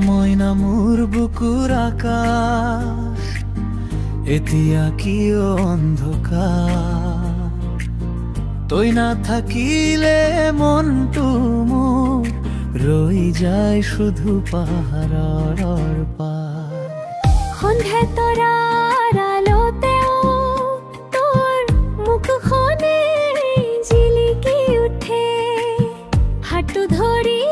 মইনা মোৰ বুকুৰ আকাশ এতিয়া কিয় অন্ধকাৰ তই নাথাকিলে মনটো মোৰ ৰৈ যায় শুধু পাহাৰৰ পাৰ সন্ধ্যা তৰাৰ আলোতেও তোৰ মুখখনে জিলিকি উঠে হাতটো ধৰি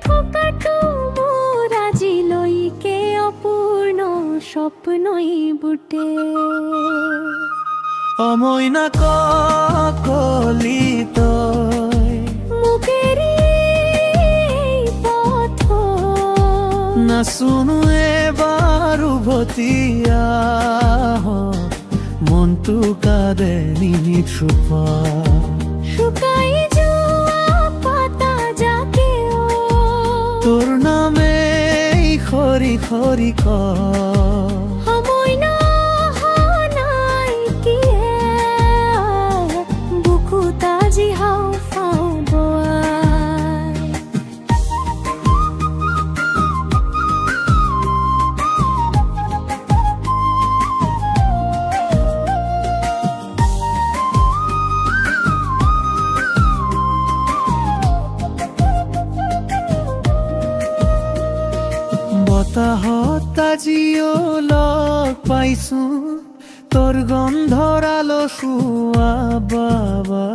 থকাটো মোৰ আজিলৈকে অপূৰ্ণ স্বপ্নই বুটে মইনা কলি তই মুখেৰি পথ নাশুনো এবাৰ উভতি আহ মনটো কাঁদে নিমিত্ৰুপা শুকাই যোৱা পাতা জাকেও তোৰ নামে খৰি খৰি সময় নাই কিয়ে বুকুত আজি হাওঁফাওঁ বোৱাই বতাহত আজিও লগ পাইছো তোৰ গন্ধৰালো চুৱা বাবা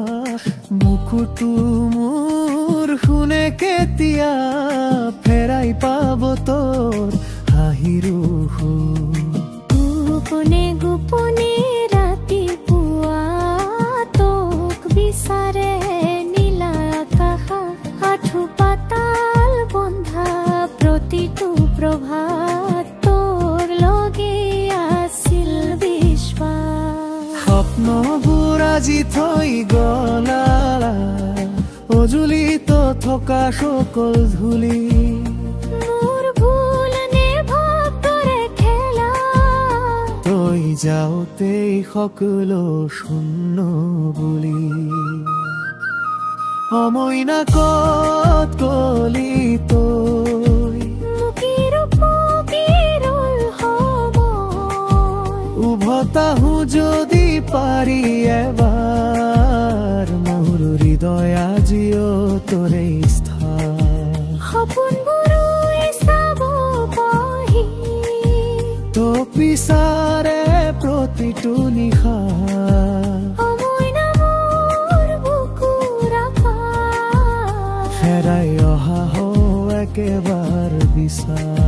বুকুটো মোৰ শুনে কেতিয়া ফেৰাই পাব তোৰ হাঁহিৰো গোপনে গোপনে ৰাতিপুৱা তোক বিচাৰে নীলা আকাশ আঁঠু পাতাল বন্ধা প্ৰতিটো প্ৰভাত তোৰ লগে আছিল বিশ্বাস স্বপ্নবোৰ আজি থৈ গলা অজুলিত থকা সকল ধূলি মোৰ ভুল নে ভাবৰে খেলা তই যাওঁতেই সকলো শূন্য বুলি মইনা ক'ত গলি তই উভতাহো যদি পাৰি এবাৰ মোৰ হৃদয় আজিও তোৰে স্থান সপোনবোৰো চাব পাহি তো পিছাৰে প্ৰতিটো নিশা মইনা মোৰ বুকুৰ আকাশ হেৰাই অহা হও একেবাৰ বিচাৰ